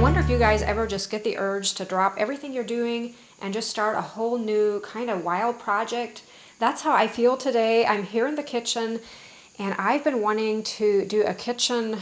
wonder if you guys ever just get the urge to drop everything you're doing and just start a whole new kind of wild project. That's how I feel today. I'm here in the kitchen and I've been wanting to do a kitchen,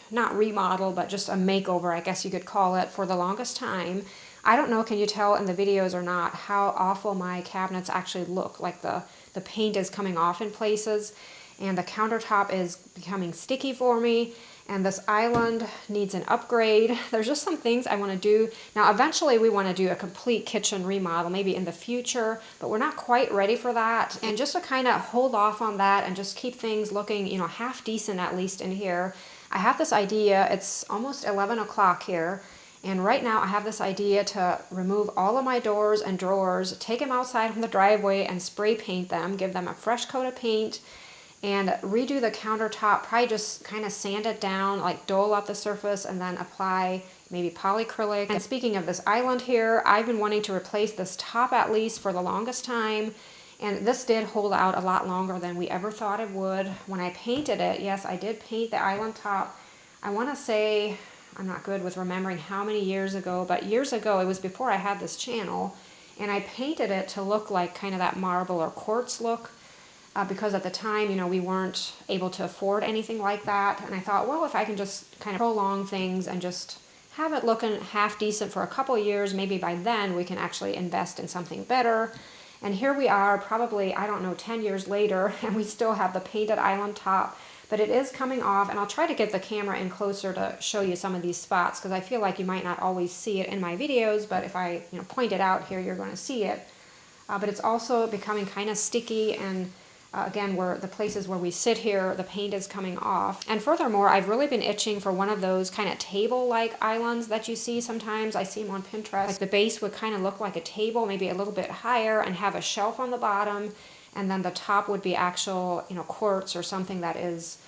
not remodel, but just a makeover, I guess you could call it, for the longest time. I don't know, can you tell in the videos or not, how awful my cabinets actually look. Like the paint is coming off in places and the countertop is becoming sticky for me. And this island needs an upgrade. There's just some things I want to do. Now, eventually we want to do a complete kitchen remodel, maybe in the future, but we're not quite ready for that. And just to kind of hold off on that and just keep things looking, you know, half decent at least in here, I have this idea. It's almost 11 o'clock here. And right now I have this idea to remove all of my doors and drawers, take them outside from the driveway and spray paint them, give them a fresh coat of paint, and redo the countertop, probably just kind of sand it down, like dull up the surface, and then apply maybe polyacrylic. And speaking of this island here, I've been wanting to replace this top at least for the longest time, and this did hold out a lot longer than we ever thought it would. When I painted it, yes, I did paint the island top. I want to say, I'm not good with remembering how many years ago, but years ago, it was before I had this channel, and I painted it to look like kind of that marble or quartz look. Because at the time, you know, we weren't able to afford anything like that. And I thought, well, if I can just kind of prolong things and just have it looking half decent for a couple years, maybe by then we can actually invest in something better. And here we are, probably, I don't know, 10 years later, and we still have the painted island top. But it is coming off, and I'll try to get the camera in closer to show you some of these spots, because I feel like you might not always see it in my videos, but if I, you know, point it out here, you're going to see it. But it's also becoming kind of sticky, and again, where the places where we sit here, the paint is coming off. And furthermore, I've really been itching for one of those kind of table-like islands that you see sometimes. I see them on Pinterest. Like the base would kind of look like a table, maybe a little bit higher, and have a shelf on the bottom. And then the top would be actual, you know, quartz or something that is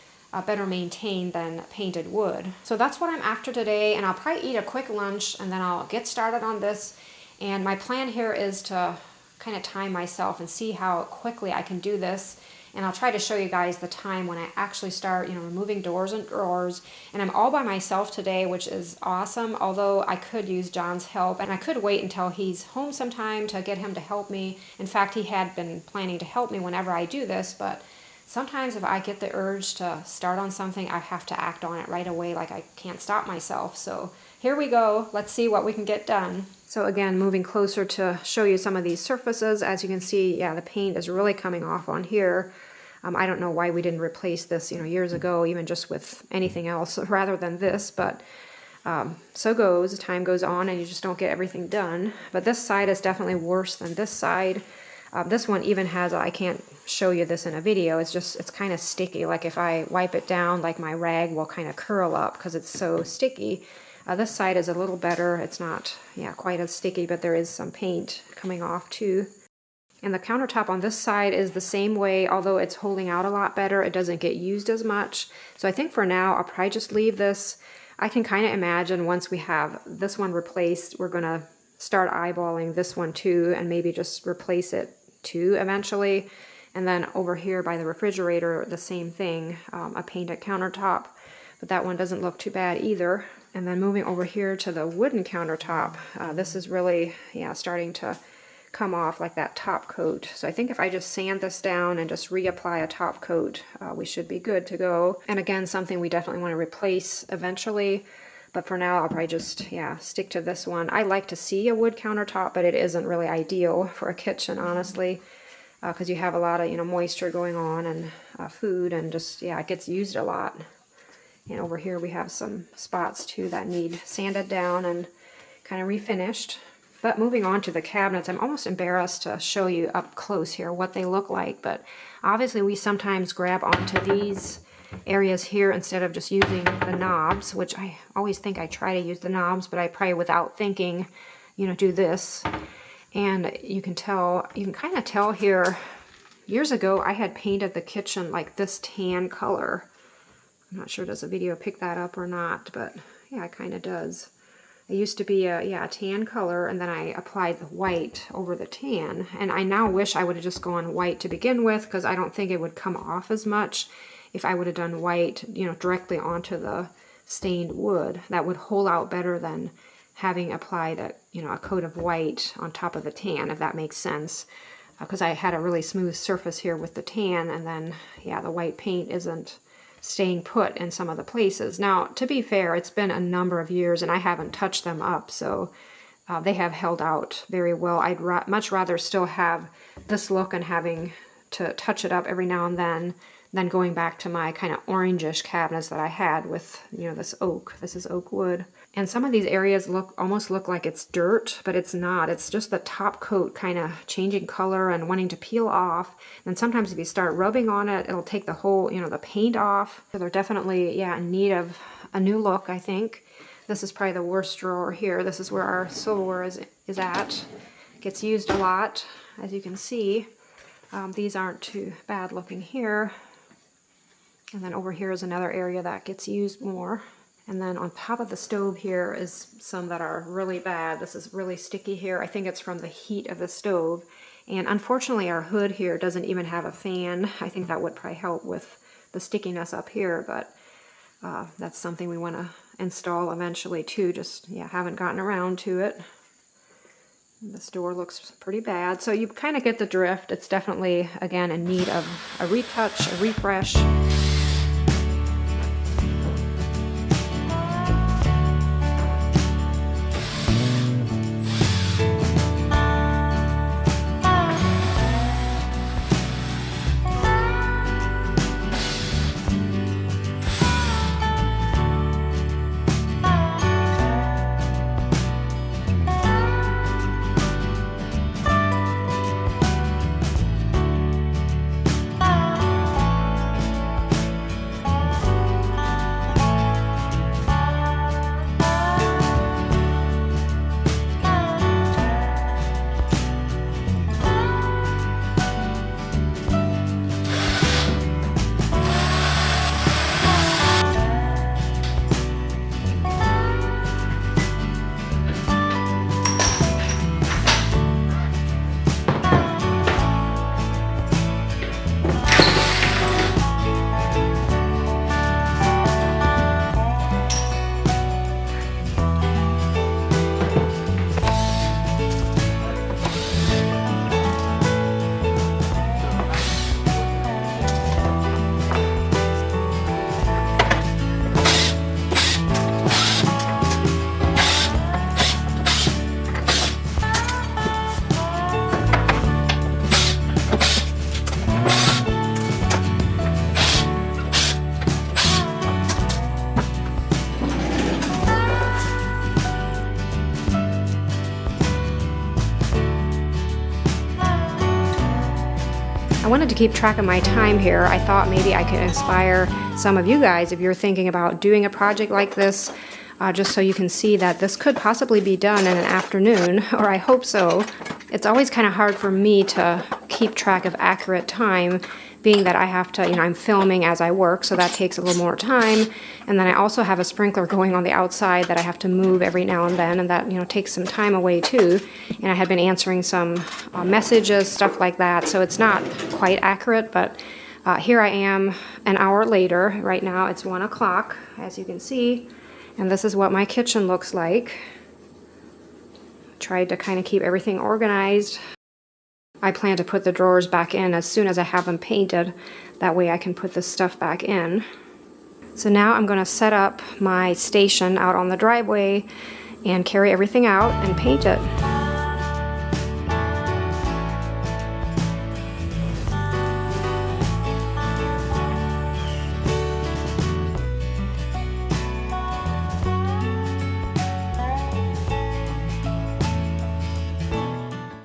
better maintained than painted wood. So that's what I'm after today. And I'll probably eat a quick lunch and then I'll get started on this. And my plan here is to kind of time myself and see how quickly I can do this. And I'll try to show you guys the time when I actually start, you know, removing doors and drawers. And I'm all by myself today, which is awesome, although I could use John's help, and I could wait until he's home sometime to get him to help me. In fact, he had been planning to help me whenever I do this, but sometimes if I get the urge to start on something, I have to act on it right away, like I can't stop myself. So here we go. Let's see what we can get done. So again, moving closer to show you some of these surfaces. As you can see, yeah, the paint is really coming off on here. I don't know why we didn't replace this, you know, years ago, even just with anything else rather than this, but so goes, time goes on and you just don't get everything done. But this side is definitely worse than this side. This one even has, I can't show you this in a video, it's kind of sticky. Like if I wipe it down, like my rag will kind of curl up because it's so sticky. This side is a little better. It's not, yeah, quite as sticky, but there is some paint coming off too. And the countertop on this side is the same way, although it's holding out a lot better. It doesn't get used as much. So I think for now, I'll probably just leave this. I can kind of imagine once we have this one replaced, we're going to start eyeballing this one too, and maybe just replace it too eventually. And then over here by the refrigerator, the same thing, a painted countertop. But that one doesn't look too bad either. And then moving over here to the wooden countertop, this is really, yeah, starting to come off like that top coat. So I think if I just sand this down and just reapply a top coat, we should be good to go. And again, something we definitely want to replace eventually. But for now, I'll probably just, yeah, stick to this one. I like to see a wood countertop, but it isn't really ideal for a kitchen, honestly, because you have a lot of, you know, moisture going on and food, and just, yeah, it gets used a lot. And over here we have some spots too that need sanded down and kind of refinished. But moving on to the cabinets, I'm almost embarrassed to show you up close here what they look like. But obviously we sometimes grab onto these areas here instead of just using the knobs, which I always think I try to use the knobs, but I probably without thinking, you know, do this. And you can tell, you can kind of tell here, years ago I had painted the kitchen like this tan color. I'm not sure does the video pick that up or not, but yeah, it kind of does. It used to be a tan color, and then I applied the white over the tan. And I now wish I would have just gone white to begin with, because I don't think it would come off as much if I would have done white, you know, directly onto the stained wood. That would hold out better than having applied a coat of white on top of the tan, if that makes sense. Because I had a really smooth surface here with the tan, and then, yeah, the white paint isn't staying put in some of the places. Now, to be fair, it's been a number of years, and I haven't touched them up, so they have held out very well. I'd much rather still have this look and having to touch it up every now and then than going back to my kind of orangish cabinets that I had with, this oak. This is oak wood. And some of these areas almost look like it's dirt, but it's not. It's just the top coat kind of changing color and wanting to peel off. And sometimes if you start rubbing on it, it'll take the whole, the paint off. So they're definitely, in need of a new look, I think. This is probably the worst drawer here. This is where our silverware is at. It gets used a lot, as you can see. These aren't too bad looking here. And then over here is another area that gets used more. And then on top of the stove here is some that are really bad. This is really sticky here. I think it's from the heat of the stove. And unfortunately our hood here doesn't even have a fan. I think that would probably help with the stickiness up here, but that's something we want to install eventually too. Just, haven't gotten around to it. This door looks pretty bad. So you kind of get the drift. It's definitely, again, in need of a retouch, a refresh. I wanted to keep track of my time here. I thought maybe I could inspire some of you guys if you're thinking about doing a project like this, just so you can see that this could possibly be done in an afternoon, or I hope so. It's always kind of hard for me to keep track of accurate time, being that I have to, I'm filming as I work, so that takes a little more time. And then I also have a sprinkler going on the outside that I have to move every now and then, and that, takes some time away too. And I had been answering some messages, stuff like that, so it's not quite accurate, but here I am an hour later. Right now it's 1 o'clock, as you can see, and this is what my kitchen looks like. Tried to kind of keep everything organized. I plan to put the drawers back in as soon as I have them painted. That way I can put this stuff back in. So now I'm going to set up my station out on the driveway and carry everything out and paint it.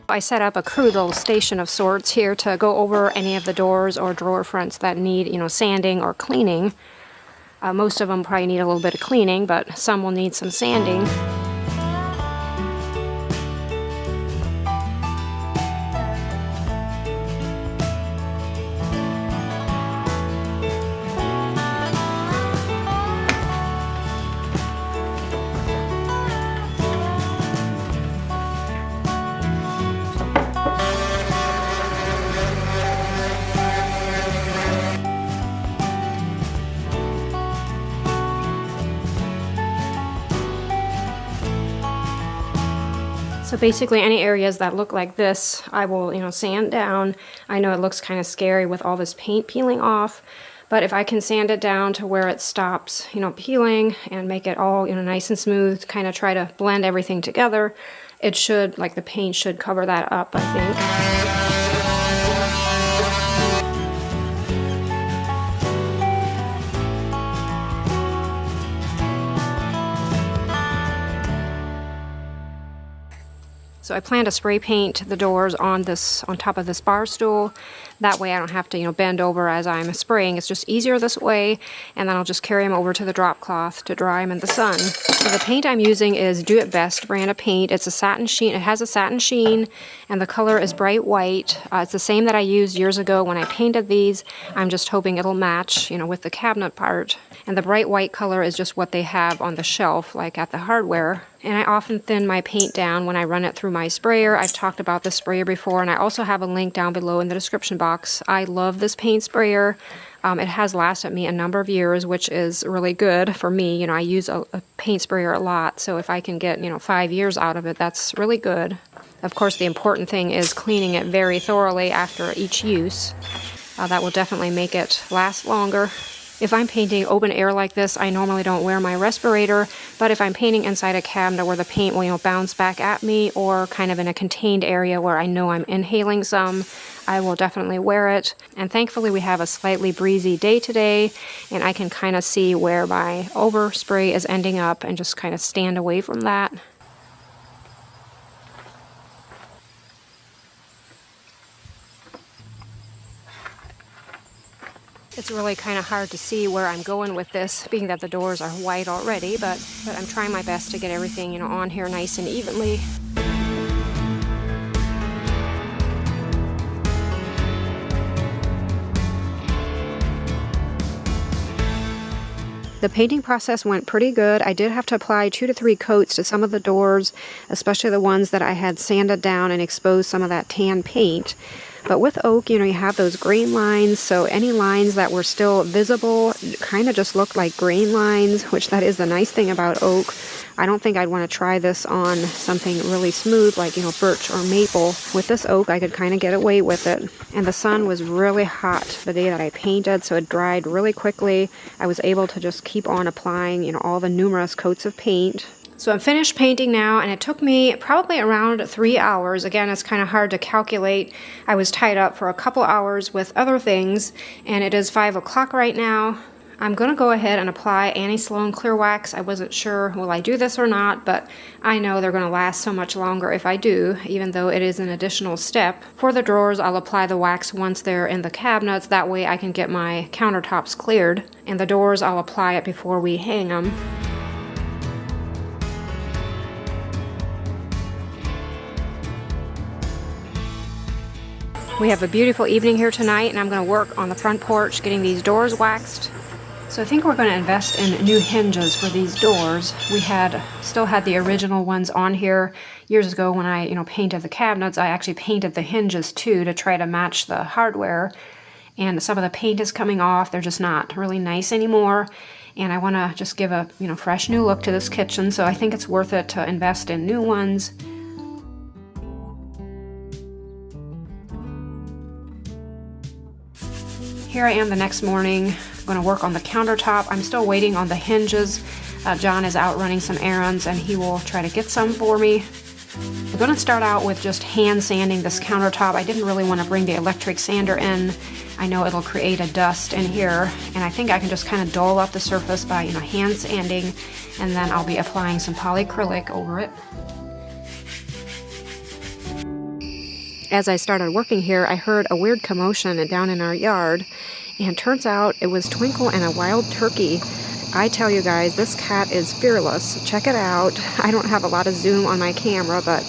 I set up a crude little station of sorts here to go over any of the doors or drawer fronts that need, sanding or cleaning. Most of them probably need a little bit of cleaning, but some will need some sanding. So basically any areas that look like this, I will, sand down. I know it looks kind of scary with all this paint peeling off, but if I can sand it down to where it stops, peeling and make it all, nice and smooth, kind of try to blend everything together, it should, like the paint should cover that up, I think. So I plan to spray paint the doors on top of this bar stool. That way I don't have to, bend over as I'm spraying. It's just easier this way, and then I'll just carry them over to the drop cloth to dry them in the sun. So the paint I'm using is Do It Best brand of paint. It's a satin sheen. It has a satin sheen, and the color is bright white. It's the same that I used years ago when I painted these. I'm just hoping it'll match, with the cabinet part. And the bright white color is just what they have on the shelf, like at the hardware. And I often thin my paint down when I run it through my sprayer. I've talked about this sprayer before, and I also have a link down below in the description box. I love this paint sprayer. It has lasted me a number of years, which is really good for me. I use a paint sprayer a lot, so if I can get, 5 years out of it, that's really good. Of course, the important thing is cleaning it very thoroughly after each use. That will definitely make it last longer. If I'm painting open air like this, I normally don't wear my respirator, but if I'm painting inside a cabinet where the paint will, bounce back at me, or kind of in a contained area where I know I'm inhaling some, I will definitely wear it. And thankfully we have a slightly breezy day today, and I can kind of see where my overspray is ending up and just kind of stand away from that. It's really kind of hard to see where I'm going with this, being that the doors are white already, but I'm trying my best to get everything, on here nice and evenly. The painting process went pretty good. I did have to apply 2 to 3 coats to some of the doors, especially the ones that I had sanded down and exposed some of that tan paint. But with oak, you have those grain lines, so any lines that were still visible kind of just looked like grain lines, which that is the nice thing about oak. I don't think I'd want to try this on something really smooth like, birch or maple. With this oak, I could kind of get away with it. And the sun was really hot the day that I painted, so it dried really quickly. I was able to just keep on applying, all the numerous coats of paint. So I'm finished painting now, and it took me probably around 3 hours. Again, it's kind of hard to calculate. I was tied up for a couple hours with other things, and it is 5 o'clock right now. I'm going to go ahead and apply Annie Sloan Clear Wax. I wasn't sure will I do this or not, but I know they're going to last so much longer if I do, even though it is an additional step. For the drawers, I'll apply the wax once they're in the cabinets. That way I can get my countertops cleared. And the doors, I'll apply it before we hang them. We have a beautiful evening here tonight, and I'm going to work on the front porch getting these doors waxed. So I think we're going to invest in new hinges for these doors. We still had the original ones on here years ago when I painted the cabinets. I actually painted the hinges too to try to match the hardware, and some of the paint is coming off. They're just not really nice anymore, and I want to just give a fresh new look to this kitchen, so I think it's worth it to invest in new ones. Here I am the next morning. I'm going to work on the countertop. I'm still waiting on the hinges. John is out running some errands, and he will try to get some for me. I'm going to start out with just hand sanding this countertop. I didn't really want to bring the electric sander in. I know it'll create a dust in here, and I think I can just kind of dull up the surface by hand sanding, and then I'll be applying some polyacrylic over it. As I started working here, I heard a weird commotion down in our yard, and turns out it was Twinkle and a wild turkey. I tell you guys, this cat is fearless. Check it out. I don't have a lot of zoom on my camera, but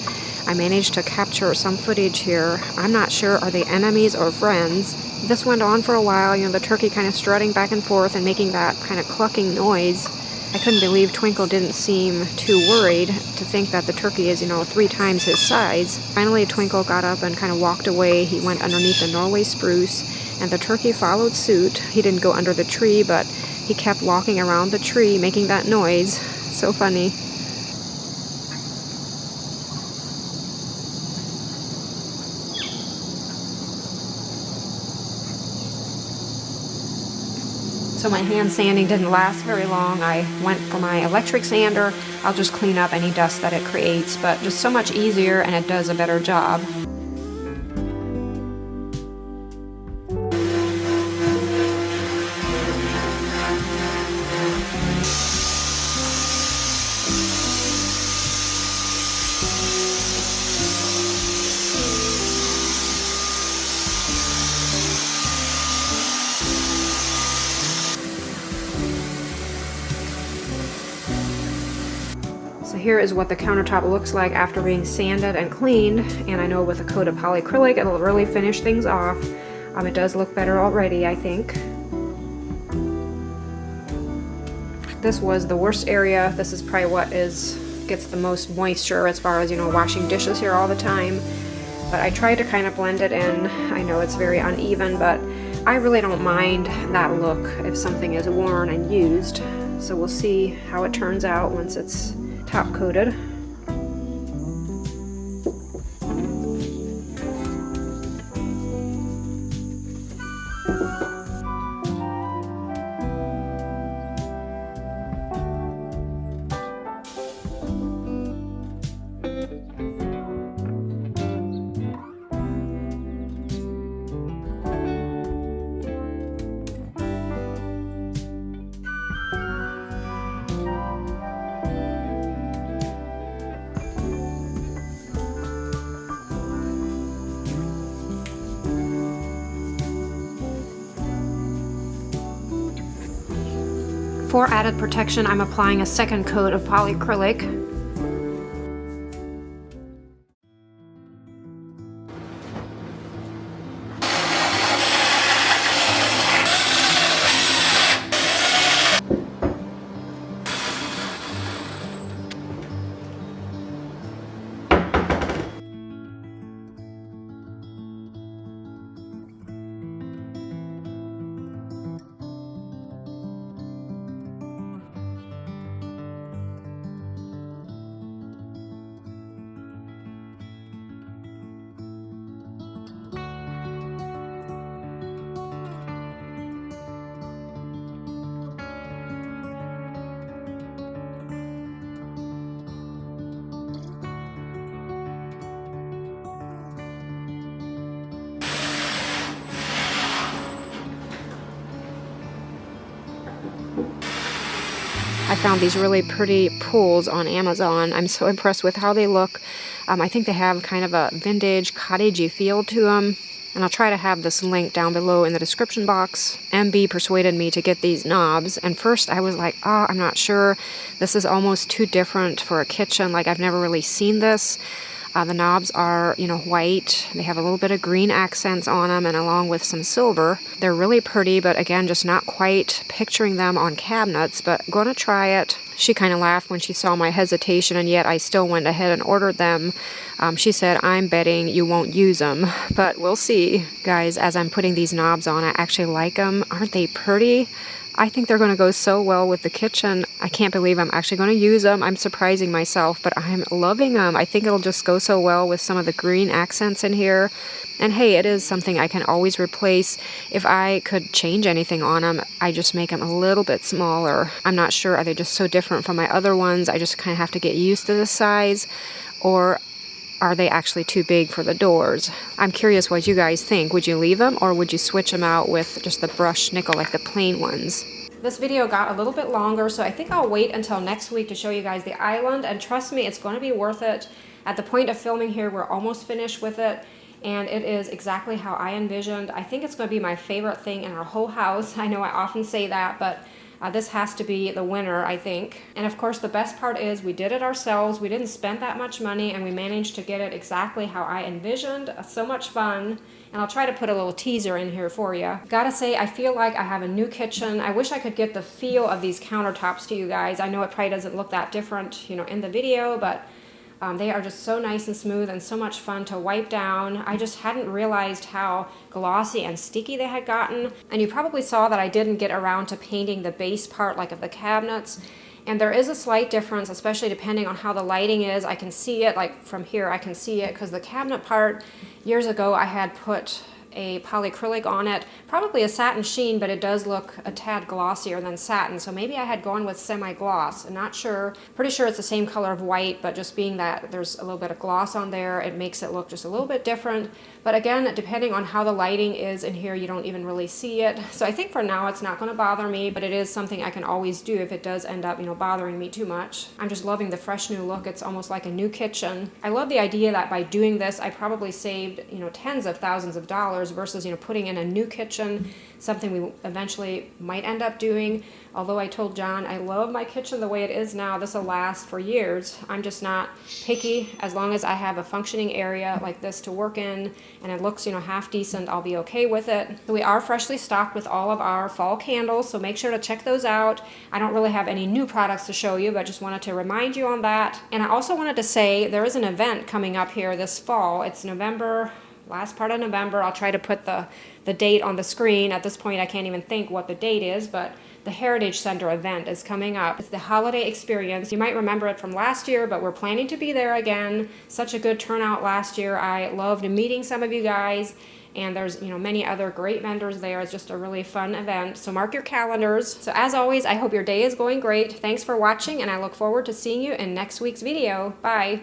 I managed to capture some footage here. I'm not sure, are they enemies or friends? This went on for a while, the turkey kind of strutting back and forth and making that kind of clucking noise. I couldn't believe Twinkle didn't seem too worried to think that the turkey is, 3 times his size. Finally, Twinkle got up and kind of walked away. He went underneath the Norway spruce, and the turkey followed suit. He didn't go under the tree, but he kept walking around the tree, making that noise. So funny. So my hand sanding didn't last very long. I went for my electric sander. I'll just clean up any dust that it creates, but just so much easier and it does a better job. So here is what the countertop looks like after being sanded and cleaned, and I know with a coat of polyacrylic it'll really finish things off. It does look better already, I think. This was the worst area. This is probably what gets the most moisture as far as, you know, washing dishes here all the time. But I tried to kind of blend it in. I know it's very uneven, but I really don't mind that look if something is worn and used. So we'll see how it turns out once it's top coated. For added protection, I'm applying a second coat of polyacrylic. I found these really pretty pools on Amazon. I'm so impressed with how they look. I think they have kind of a vintage cottagey feel to them. And I'll try to have this link down below in the description box. MB persuaded me to get these knobs. And first I was like, oh, I'm not sure. This is almost too different for a kitchen. Like, I've never really seen this. The knobs are, you know, white. They have a little bit of green accents on them and along with some silver. They're really pretty, but again, just not quite picturing them on cabinets, but gonna try it. She kind of laughed when she saw my hesitation, and yet I still went ahead and ordered them. She said, I'm betting you won't use them, but we'll see. Guys, as I'm putting these knobs on, I actually like them. Aren't they pretty? I think they're going to go so well with the kitchen. I can't believe I'm actually going to use them. I'm surprising myself, but I'm loving them. I think it'll just go so well with some of the green accents in here. And hey, it is something I can always replace. If I could change anything on them, I just make them a little bit smaller. I'm not sure. Are they just so different from my other ones? I just kind of have to get used to the size, or are they actually too big for the doors? I'm curious what you guys think. Would you leave them, or would you switch them out with just the brushed nickel, like the plain ones? This video got a little bit longer, so I think I'll wait until next week to show you guys the island, and trust me, it's going to be worth it. At the point of filming here, we're almost finished with it, and it is exactly how I envisioned. I think it's going to be my favorite thing in our whole house. I know I often say that, but this has to be the winner, I think. And of course, the best part is we did it ourselves. We didn't spend that much money, and we managed to get it exactly how I envisioned. So much fun. And I'll try to put a little teaser in here for you. Gotta say, I feel like I have a new kitchen. I wish I could get the feel of these countertops to you guys. I know it probably doesn't look that different, you know, in the video, but they are just so nice and smooth and so much fun to wipe down. I just hadn't realized how glossy and sticky they had gotten. And you probably saw that I didn't get around to painting the base part like of the cabinets. And there is a slight difference, especially depending on how the lighting is. I can see it, like from here I can see it, because the cabinet part, years ago I had put a polyacrylic on it, probably a satin sheen, but it does look a tad glossier than satin. So maybe I had gone with semi-gloss. I'm not sure. Pretty sure it's the same color of white, but just being that there's a little bit of gloss on there, it makes it look just a little bit different. But again, depending on how the lighting is in here, you don't even really see it. So I think for now it's not going to bother me, but it is something I can always do if it does end up, bothering me too much. I'm just loving the fresh new look. It's almost like a new kitchen. I love the idea that by doing this, I probably saved, tens of thousands of dollars versus, putting in a new kitchen, something we eventually might end up doing. Although I told John I love my kitchen the way it is now. This will last for years. I'm just not picky. As long as I have a functioning area like this to work in and it looks, half decent, I'll be okay with it. So we are freshly stocked with all of our fall candles, so make sure to check those out. I don't really have any new products to show you, but just wanted to remind you on that. And I also wanted to say there is an event coming up here this fall. It's November, last part of November. I'll try to put the date on the screen. At this point, I can't even think what the date is, but the Heritage Center event is coming up. It's the holiday experience. You might remember it from last year, but we're planning to be there again. Such a good turnout last year. I loved meeting some of you guys, and there's many other great vendors there. It's just a really fun event. So mark your calendars. So as always, I hope your day is going great. Thanks for watching, and I look forward to seeing you in next week's video. Bye.